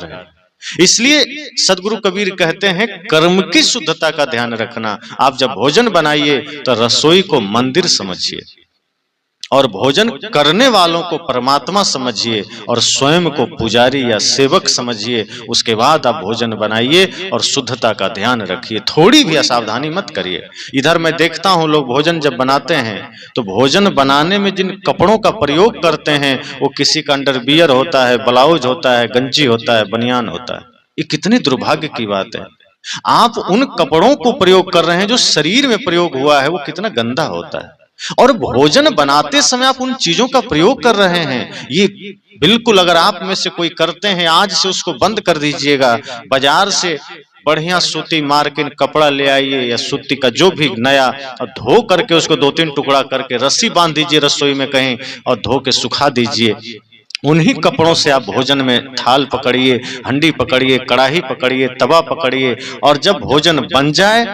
है। इसलिए सदगुरु कबीर कहते हैं कर्म की शुद्धता का ध्यान रखना। आप जब भोजन बनाइए तो रसोई को मंदिर समझिए और भोजन करने वालों को परमात्मा समझिए और स्वयं को पुजारी या सेवक समझिए। उसके बाद आप भोजन बनाइए और शुद्धता का ध्यान रखिए, थोड़ी भी असावधानी मत करिए। इधर मैं देखता हूं लोग भोजन जब बनाते हैं तो भोजन बनाने में जिन कपड़ों का प्रयोग करते हैं वो किसी का अंडरवियर होता है, ब्लाउज होता है, गंजी होता है, बनियान होता है। ये कितनी दुर्भाग्य की बात है। आप उन कपड़ों को प्रयोग कर रहे हैं जो शरीर में प्रयोग हुआ है, वो कितना गंदा होता है। और भोजन बनाते समय आप उन चीजों का प्रयोग कर रहे हैं, ये बिल्कुल अगर आप में से कोई करते हैं आज से उसको बंद कर दीजिएगा। बाजार से बढ़िया सूती मार्किन कपड़ा ले आइए या सूती का जो भी नया, और धो करके उसको 2-3 टुकड़ा करके रस्सी बांध दीजिए रसोई में कहीं और धो के सुखा दीजिए। उन्हीं कपड़ों से आप भोजन में थाल पकड़िए, हंडी पकड़िए, कड़ाही पकड़िए, तवा पकड़िए और जब भोजन बन जाए,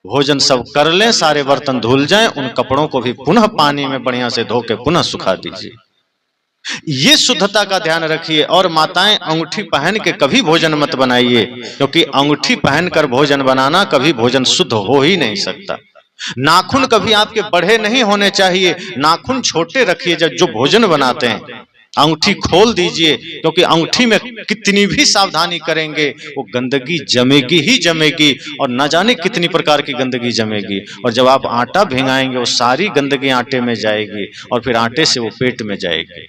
भोजन सब कर लें, सारे बर्तन धुल जाएं, उन कपड़ों को भी पुनः पानी में बढ़िया से धो के पुनः सुखा दीजिए। ये शुद्धता का ध्यान रखिए। और माताएं अंगूठी पहन के कभी भोजन मत बनाइए, क्योंकि अंगूठी पहनकर भोजन बनाना कभी भोजन शुद्ध हो ही नहीं सकता। नाखून कभी आपके बड़े नहीं होने चाहिए, नाखून छोटे रखिए जब जो भोजन बनाते हैं। अंगूठी खोल दीजिए, क्योंकि अंगूठी में कितनी भी सावधानी करेंगे वो गंदगी जमेगी ही जमेगी और न जाने कितनी प्रकार की गंदगी जमेगी। और जब आप आटा भिंगाएंगे वो सारी गंदगी आटे में जाएगी और फिर आटे से वो पेट में जाएगी,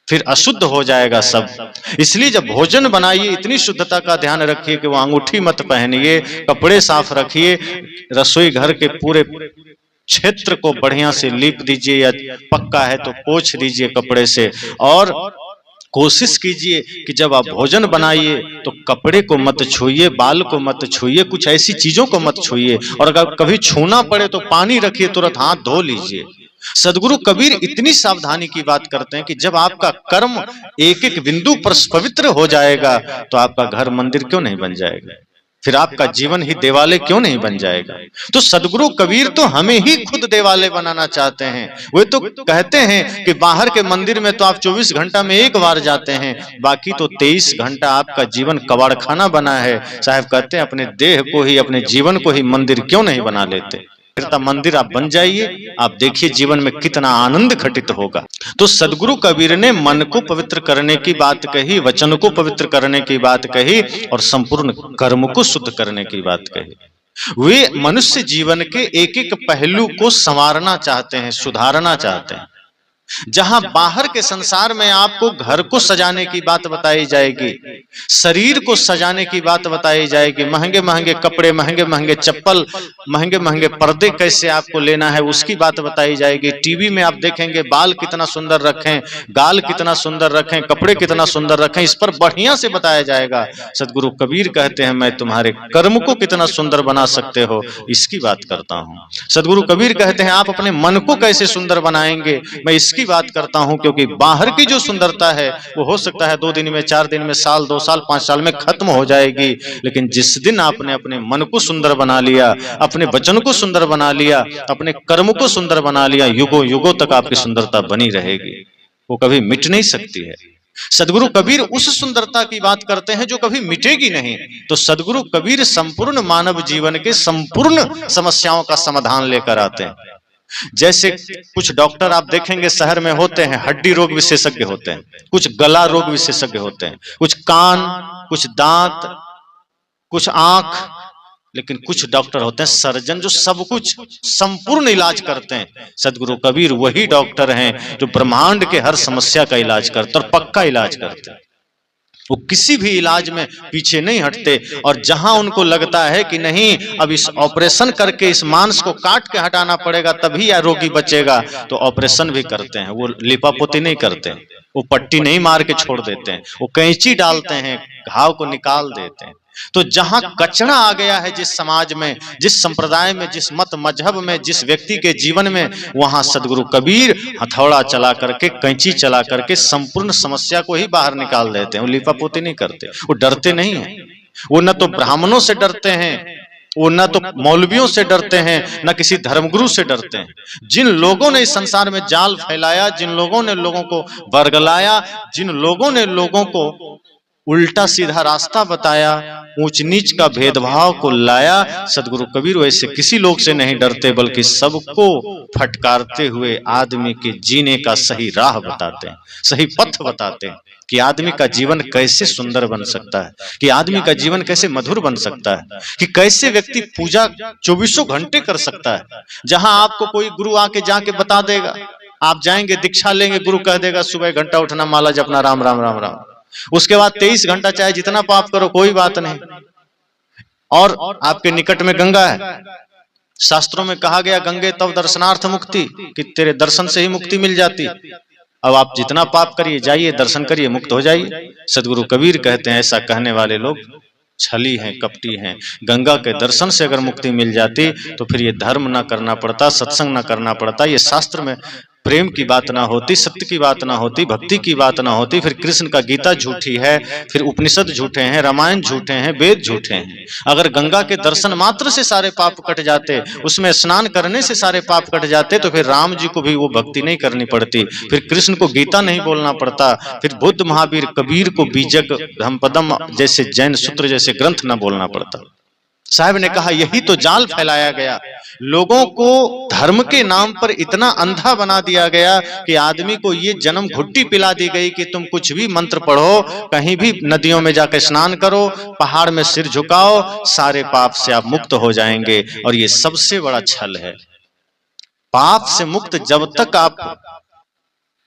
फिर अशुद्ध हो जाएगा सब। इसलिए जब भोजन बनाइए इतनी शुद्धता का ध्यान रखिए कि वो अंगूठी मत पहनिए, कपड़े साफ रखिए, रसोई घर के पूरे क्षेत्र को बढ़िया से लीप दीजिए या पक्का है तो पोंछ दीजिए कपड़े से। और कोशिश कीजिए कि जब आप भोजन बनाइए तो कपड़े को मत छूइए, बाल को मत छूइए, कुछ ऐसी चीजों को मत छूइए। और अगर कभी छूना पड़े तो पानी रखिए, तुरंत हाथ धो लीजिए। सदगुरु कबीर इतनी सावधानी की बात करते हैं कि जब आपका कर्म एक एक बिंदु पर पवित्र हो जाएगा तो आपका घर मंदिर क्यों नहीं बन जाएगा, फिर आपका जीवन ही देवालय क्यों नहीं बन जाएगा। तो सदगुरु कबीर तो हमें ही खुद देवालय बनाना चाहते हैं। वे तो कहते हैं कि बाहर के मंदिर में तो आप 24 घंटा में एक बार जाते हैं, बाकी तो 23 घंटा आपका जीवन कबाड़खाना बना है। साहब कहते हैं अपने देह को ही, अपने जीवन को ही मंदिर क्यों नहीं बना लेते। मंदिर आप बन जाइए, आप देखिए जीवन में कितना आनंद घटित होगा। तो सदगुरु कबीर ने मन को पवित्र करने की बात कही, वचन को पवित्र करने की बात कही और संपूर्ण कर्म को शुद्ध करने की बात कही। वे मनुष्य जीवन के एक एक पहलू को संवारना चाहते हैं, सुधारना चाहते हैं। जहां बाहर के संसार में आपको घर को सजाने की बात बताई जाएगी, शरीर को सजाने की बात बताई जाएगी, महंगे महंगे कपड़े, महंगे महंगे चप्पल, महंगे महंगे पर्दे कैसे आपको लेना है उसकी बात बताई जाएगी। टीवी में आप देखेंगे बाल कितना सुंदर रखें, गाल कितना सुंदर रखें, कपड़े कितना सुंदर रखें, इस पर बढ़िया से बताया जाएगा। सदगुरु कबीर कहते हैं मैं तुम्हारे कर्म को कितना सुंदर बना सकते हो इसकी बात करता हूं। सदगुरु कबीर कहते हैं आप अपने मन को कैसे सुंदर बनाएंगे, मैं इसकी बात करता हूं। क्योंकि बाहर की जो सुंदरता है वो हो सकता है 2 दिन में, 4 दिन में, साल, 2 साल, 5 साल में खत्म हो जाएगी। लेकिन जिस दिन आपने अपने मन को सुंदर बना लिया, अपने वचन को सुंदर बना लिया, अपने कर्म को सुंदर बना लिया, युगों युगों तक आपकी सुंदरता बनी रहेगी, वो कभी मिट नहीं सकती है। सदगुरु कबीर उस सुंदरता की बात करते हैं जो कभी मिटेगी नहीं। तो सदगुरु कबीर संपूर्ण मानव जीवन के संपूर्ण समस्याओं का समाधान लेकर आते हैं। जैसे कुछ डॉक्टर आप देखेंगे शहर में होते हैं, हड्डी रोग विशेषज्ञ होते हैं, कुछ गला रोग विशेषज्ञ होते हैं, कुछ कान, कुछ दांत, कुछ आंख, लेकिन कुछ डॉक्टर होते हैं सर्जन जो सब कुछ संपूर्ण इलाज करते हैं। सदगुरु कबीर वही डॉक्टर हैं जो ब्रह्मांड के हर समस्या का इलाज करते और पक्का इलाज करते हैं। वो किसी भी इलाज में पीछे नहीं हटते। और जहां उनको लगता है कि नहीं अब इस ऑपरेशन करके इस मांस को काट के हटाना पड़ेगा तभी यह रोगी बचेगा, तो ऑपरेशन भी करते हैं। वो लिपापोती नहीं करते, वो पट्टी नहीं मार के छोड़ देते हैं, वो कैंची डालते हैं, घाव को निकाल देते हैं। तो जहां कचरा आ गया है जिस समाज में, जिस संप्रदाय में, जिस मत मजहब में, जिस व्यक्ति के जीवन में, वहां सदगुरु कबीर हथौड़ा चला करके, कैंची चला करके संपूर्ण समस्या को ही बाहर निकाल देते हैं। वो लिपापोती नहीं करते, वो डरते नहीं है। वो न तो ब्राह्मणों से डरते हैं, वो न तो मौलवियों से डरते हैं, न किसी धर्मगुरु से डरते हैं। जिन लोगों ने इस संसार में जाल फैलाया, जिन लोगों ने लोगों को बरगलाया, जिन लोगों ने लोगों को उल्टा सीधा रास्ता बताया, ऊंच नीच का भेदभाव को लाया। सदगुरु कबीर वैसे किसी लोग से नहीं डरते, बल्कि सबको फटकारते हुए आदमी के जीने का सही राह बताते हैं, सही पथ बताते हैं कि आदमी का जीवन कैसे सुंदर बन सकता है, कि आदमी का जीवन कैसे मधुर बन सकता है, कि कैसे व्यक्ति पूजा 24 घंटे कर सकता है। जहां आपको कोई गुरु आके जाके बता देगा, आप जाएंगे दीक्षा लेंगे, गुरु कह देगा सुबह घंटा उठना, माला जपना, राम राम राम राम, उसके बाद 23 घंटा चाहे जितना पाप करो कोई बात नहीं। और आपके निकट में गंगा है, शास्त्रों में कहा गया गंगे तव दर्शनार्थ मुक्ति, कि तेरे दर्शन से ही मुक्ति मिल जाती। अब आप जितना पाप करिए, जाइए दर्शन करिए, मुक्त हो जाइए। सदगुरु कबीर कहते हैं ऐसा कहने वाले लोग छली हैं, कपटी हैं। गंगा के दर्शन से अगर मुक्ति मिल जाती तो फिर ये धर्म ना करना पड़ता, सत्संग ना करना पड़ता, ये शास्त्र में प्रेम की बात ना होती, सत्य की बात ना होती, भक्ति की बात ना होती, फिर कृष्ण का गीता झूठी है, फिर उपनिषद झूठे हैं, रामायण झूठे हैं, वेद झूठे हैं। अगर गंगा के दर्शन मात्र से सारे पाप कट जाते, उसमें स्नान करने से सारे पाप कट जाते, तो फिर राम जी को भी वो भक्ति नहीं करनी पड़ती, फिर कृष्ण को गीता नहीं बोलना पड़ता, फिर बुद्ध महावीर कबीर को बीजक धम्मपदम जैसे जैन सूत्र जैसे ग्रंथ न बोलना पड़ता। साहब ने कहा यही तो जाल फैलाया गया, लोगों को धर्म के नाम पर इतना अंधा बना दिया गया कि आदमी को ये जन्म घुट्टी पिला दी गई कि तुम कुछ भी मंत्र पढ़ो, कहीं भी नदियों में जाकर स्नान करो, पहाड़ में सिर झुकाओ, सारे पाप से आप मुक्त हो जाएंगे। और ये सबसे बड़ा छल है। पाप से मुक्त जब तक आप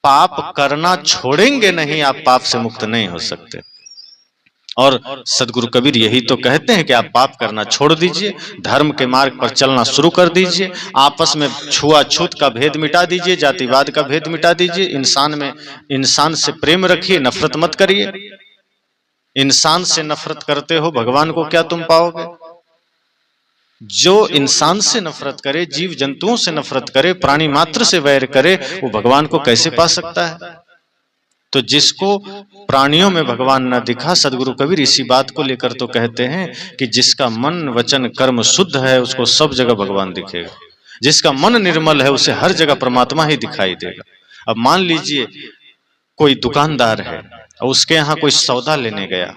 पाप करना छोड़ेंगे नहीं, आप पाप से मुक्त नहीं हो सकते। और सदगुरु कबीर यही तो कहते हैं कि आप पाप करना छोड़ दीजिए, धर्म के मार्ग पर चलना शुरू कर दीजिए, आपस में छुआछूत का भेद मिटा दीजिए, जातिवाद का भेद मिटा दीजिए, इंसान से प्रेम रखिए, नफरत मत करिए। इंसान से नफरत करते हो, भगवान को क्या तुम पाओगे? जो इंसान से नफरत करे, जीव जंतुओं से नफरत करे, प्राणी मात्र से वैर करे, वो भगवान को कैसे पा सकता है? तो जिसको प्राणियों में भगवान न दिखा, सदगुरु कबीर इसी बात को लेकर तो कहते हैं कि जिसका मन वचन कर्म शुद्ध है उसको सब जगह भगवान दिखेगा, जिसका मन निर्मल है उसे हर जगह परमात्मा ही दिखाई देगा। अब मान लीजिए कोई दुकानदार है और उसके यहाँ कोई सौदा लेने गया,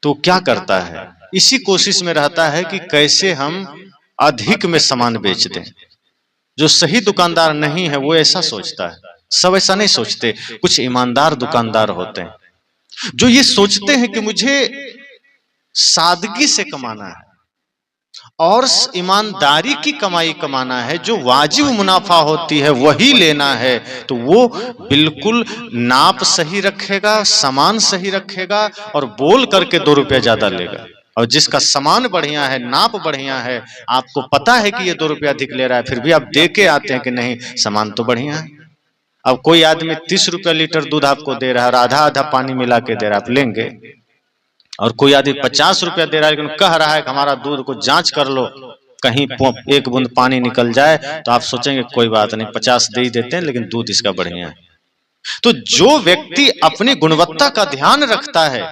तो क्या करता है? इसी कोशिश में रहता है कि कैसे हम अधिक में सामान बेच दें। जो सही दुकानदार नहीं है वो ऐसा सोचता है, सब ऐसा नहीं सोचते। कुछ ईमानदार दुकानदार होते हैं जो ये सोचते हैं कि मुझे सादगी से कमाना है और ईमानदारी की कमाई कमाना है, जो वाजिब मुनाफा होती है वही लेना है। तो वो बिल्कुल नाप सही रखेगा, सामान सही रखेगा और बोल करके 2 रुपया ज्यादा लेगा। और जिसका सामान बढ़िया है, नाप बढ़िया है, आपको पता है कि ये 2 रुपया अधिक ले रहा है, फिर भी आप दे के आते हैं कि नहीं सामान तो बढ़िया है। अब कोई आदमी 30 रुपया लीटर दूध आपको दे रहा है और आधा आधा पानी मिला के दे रहा है, आप लेंगे? और कोई आदमी 50 रुपया दे रहा है लेकिन कह रहा है कि हमारा दूध को जांच कर लो, कहीं 1 बूंद पानी निकल जाए, तो आप सोचेंगे कोई बात नहीं 50 दे ही देते हैं लेकिन दूध इसका बढ़िया है। तो जो व्यक्ति अपनी गुणवत्ता का ध्यान रखता है,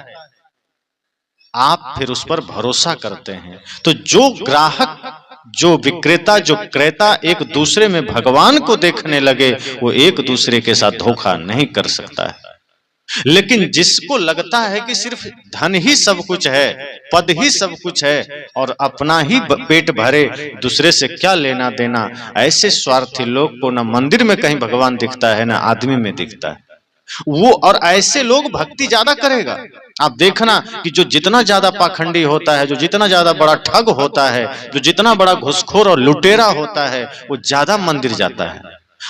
आप फिर उस पर भरोसा करते हैं। तो जो ग्राहक, जो विक्रेता, जो क्रेता एक दूसरे में भगवान को देखने लगे, वो एक दूसरे के साथ धोखा नहीं कर सकता है। लेकिन जिसको लगता है कि सिर्फ धन ही सब कुछ है, पद ही सब कुछ है और अपना ही पेट भरे, दूसरे से क्या लेना देना, ऐसे स्वार्थी लोग को न मंदिर में कहीं भगवान दिखता है, न आदमी में दिखता है वो। और ऐसे लोग भक्ति ज्यादा करेगा। आप देखना कि जो जितना ज्यादा पाखंडी होता है, जो जितना ज्यादा बड़ा ठग होता है, जो जितना बड़ा घुसखोर और लुटेरा होता है, वो ज्यादा मंदिर जाता है।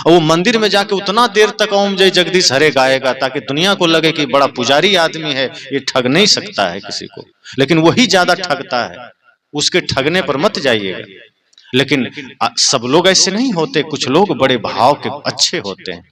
और वो मंदिर में जाके उतना देर तक ओम जय जगदीश हरे गाएगा ताकि दुनिया को लगे कि बड़ा पुजारी आदमी है, ये ठग नहीं सकता है किसी को। लेकिन वही ज्यादा ठगता है, उसके ठगने पर मत जाइएगा। लेकिन सब लोग ऐसे नहीं होते, कुछ लोग बड़े भाव के अच्छे होते हैं।